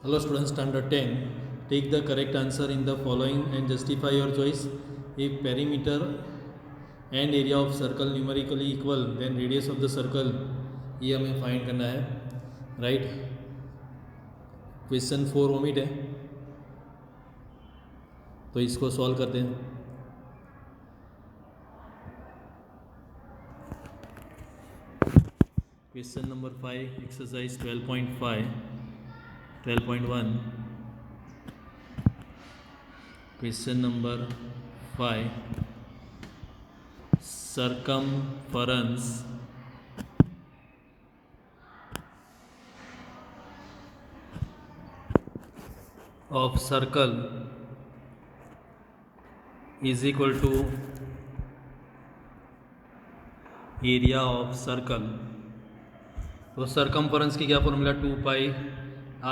Hello students, standard 10. Take the correct answer in the following and justify your choice. If perimeter and area of circle numerically equal, then radius of the circle ये हमें find करना है, right. Question 4 omit है, तो इसको solve करते हैं. Question number 5, exercise 12.5, 12.1. Question number 5, circumference of circle is equal to area of circle. तो सर्कम्फरेंस की क्या formula, 2 pi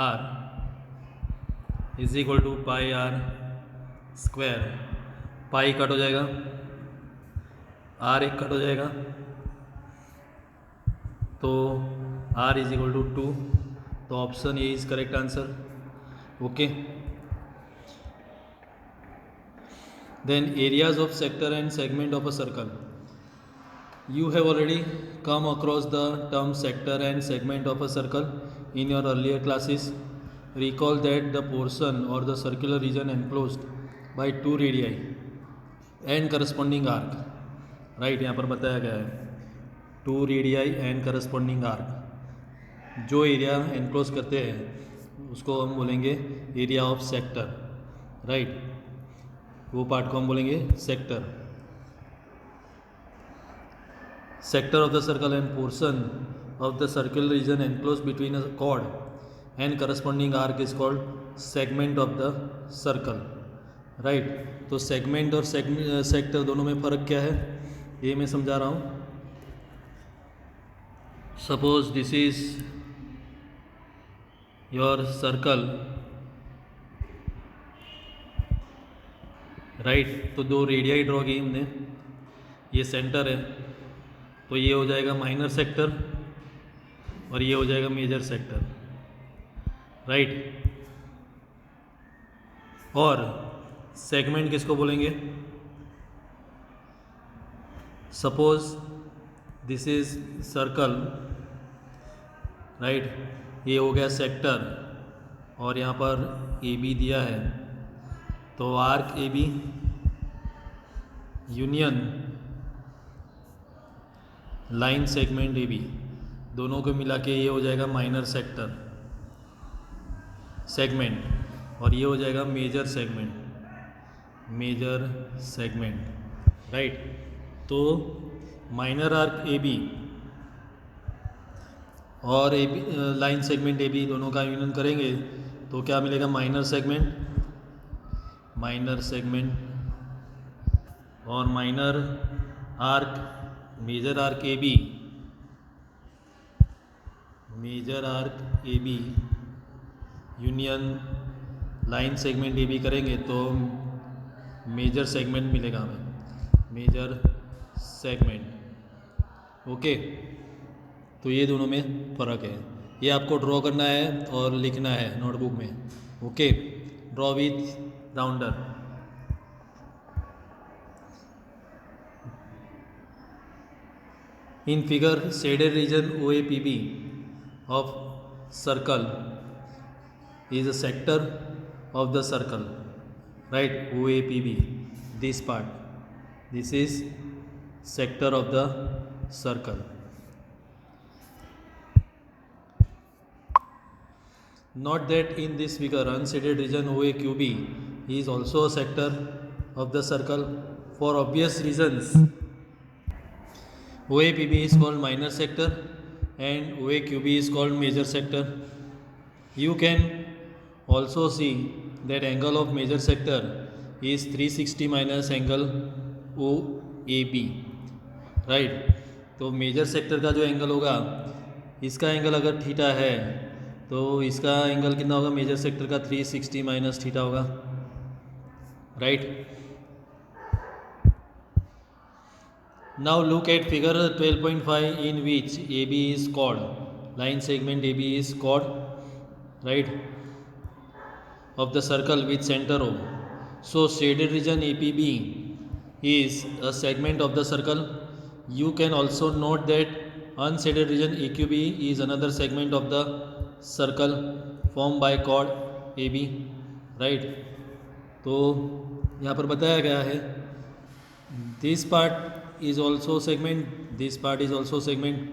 r is equal to pi are square. Pi cut हो जाएगा, आर एक कट हो जाएगा, तो आर इज इक्वल टू 2. तो option A is correct answer. Okay. Then areas of sector and segment of a circle. You have already come across the term sector and segment of a circle in your earlier classes. Recall that the portion or the circular region enclosed by 2 radii and corresponding arc. Right, यहाँ पर बताया गया है 2 radii and corresponding arc. जो area enclose करते हैं उसको हम बोलेंगे एरिया ऑफ सेक्टर. राइट, वो पार्ट को हम बोलेंगे sector. Sector of the circle and portion of the circular region enclosed between a chord and corresponding arc is called segment of the circle. Right. तो segment और sector दोनों में फ़र्क क्या है ये मैं समझा रहा हूँ. Suppose this is your circle. Right. तो 2 रेडियाई ड्रॉ की हमने, ये सेंटर है, तो ये हो जाएगा माइनर सेक्टर और ये हो जाएगा मेजर सेक्टर. राइट. और सेगमेंट किसको बोलेंगे? Suppose this is circle. Right, ये हो गया सेक्टर और यहाँ पर ए बी दिया है, तो arc A B union line segment A B, दोनों को मिला के ये हो जाएगा माइनर सेक्टर सेगमेंट, और ये हो जाएगा major segment. Major segment. Right. तो माइनर आर्क ए बी और A B line segment A B दोनों का यूनियन करेंगे तो क्या मिलेगा? Minor segment. माइनर सेगमेंट और minor arc major arc A B, major arc A B union line segment A B करेंगे तो मेजर सेगमेंट मिलेगा हमें, मेजर सेगमेंट. ओके. तो ये दोनों में फ़र्क है, ये आपको ड्रॉ करना है और लिखना है नोटबुक में. Okay. Draw with rounder. In figure, shaded region OAPB of circle is a sector of the circle. Right, OAPB, this part, this is sector of the circle. Note that in this figure, unshaded region OAQB is also a sector of the circle for obvious reasons. OAPB is called minor sector and OAQB is called major sector. You can also see that angle of major sector is 360 minus angle OAB. Right. तो major sector का जो angle होगा, इसका angle अगर theta है तो इसका angle कितना होगा? मेजर सेक्टर का 360 माइनस थीटा होगा. Right. Now look at figure 12.5 in which AB is chord, line segment AB is chord. Right. of the circle with center O. So shaded region APB is a segment of the circle. You can also note that unshaded region AQB is another segment of the circle formed by chord AB, right? तो यहाँ पर बताया गया है this part is also segment, this part is also segment,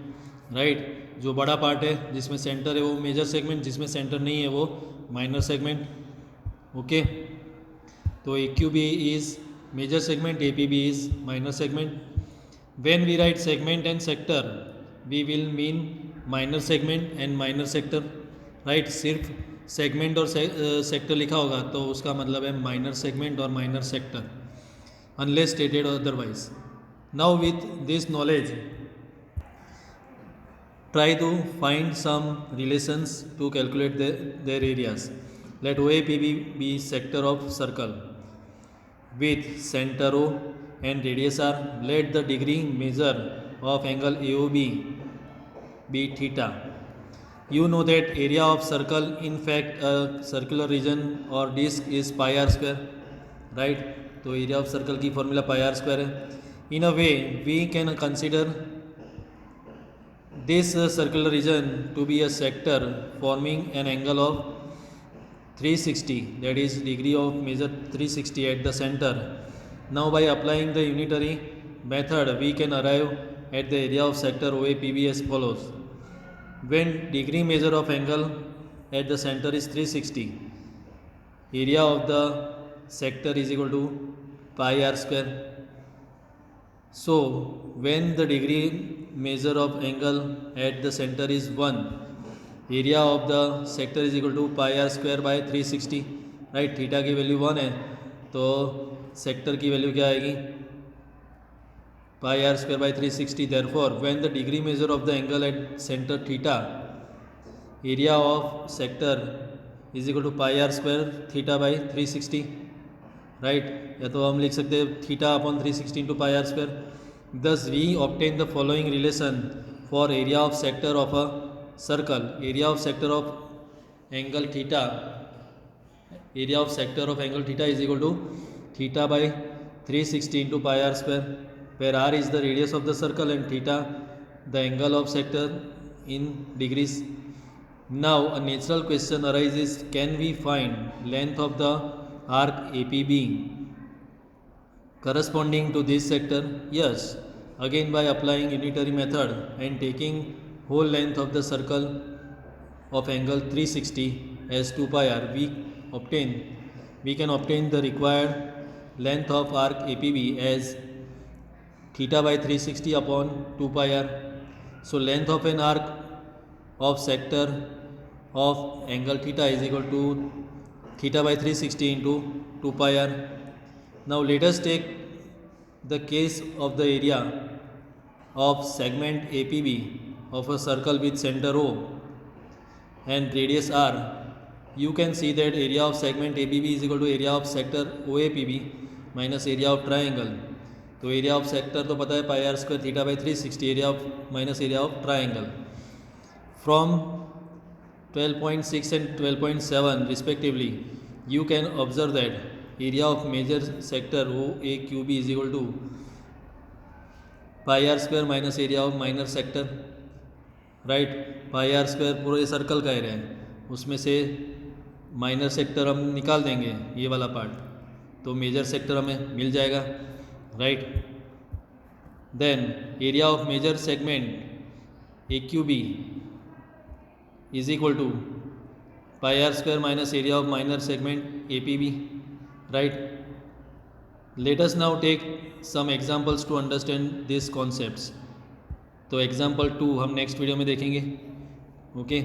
right. जो बड़ा part है जिसमें सेंटर है वो मेजर सेगमेंट, जिसमें सेंटर नहीं है वो माइनर सेगमेंट. ओके, तो A Q B is major segment, A P B is minor segment. When we write segment and sector we will mean minor segment and minor sector, right. सिर्फ segment और sector लिखा होगा तो उसका मतलब है minor segment और minor sector, unless stated otherwise. Now with this knowledge, try to find some relations to calculate their areas. Let OAPB be sector of circle with center O and radius R. Let the degree measure of angle AOB be theta. You know that area of circle, in fact a circular region or disk is pi r square, right. तो area of circle की formula pi are square है. In a way we can consider this circular region to be a sector forming an angle of 360, that is degree of measure 360 at the centre. Now by applying the unitary method we can arrive at the area of sector O A P B as follows. When degree measure of angle at the centre is 360, area of the sector is equal to pi r square. So when the degree measure of angle at the center is 1, area of the sector is equal to pi r square by 360, right. Theta की value 1 है तो sector की value क्या आएगी, pi r square by 360. therefore when the degree measure of the angle at center theta, area of sector is equal to pi r square theta by 360, right. या तो हम लिख सकते हैं theta upon 360 into pi are square. Thus we obtain the following relation for area of sector of a circle. Area of sector of angle theta, area of sector of angle theta is equal to theta by 360 into pi are square, where R is the radius of the circle and theta the angle of sector in degrees. Now a natural question arises, can we find length of the arc APB corresponding to this sector? Yes, again by applying unitary method and taking whole length of the circle of angle 360 as 2 pi r, we can obtain the required length of arc APB as theta by 360 upon 2 pi r. So length of an arc of sector of angle theta is equal to theta by 360 into 2 pi r. Now let us take the case of the area of segment APB of a circle with center O and radius r. You can see that area of segment ABB is equal to area of sector OAPB minus area of triangle. तो area of sector तो पता है pi are square theta by 360, area of minus area of triangle. From 12.6 and 12.7 respectively, you can observe that area of major sector OAQB is equal to pi r square minus area of minor sector, right. Pi are square पूरे circle का area है, उसमें से minor sector हम निकाल देंगे ये वाला पार्ट, तो मेजर सेक्टर हमें मिल जाएगा, right. Then area of major segment AQB is equal to pi r square minus area of minor segment APB, right. Let us now take some examples to understand these concepts. तो example 2 हम next video में देखेंगे. Okay.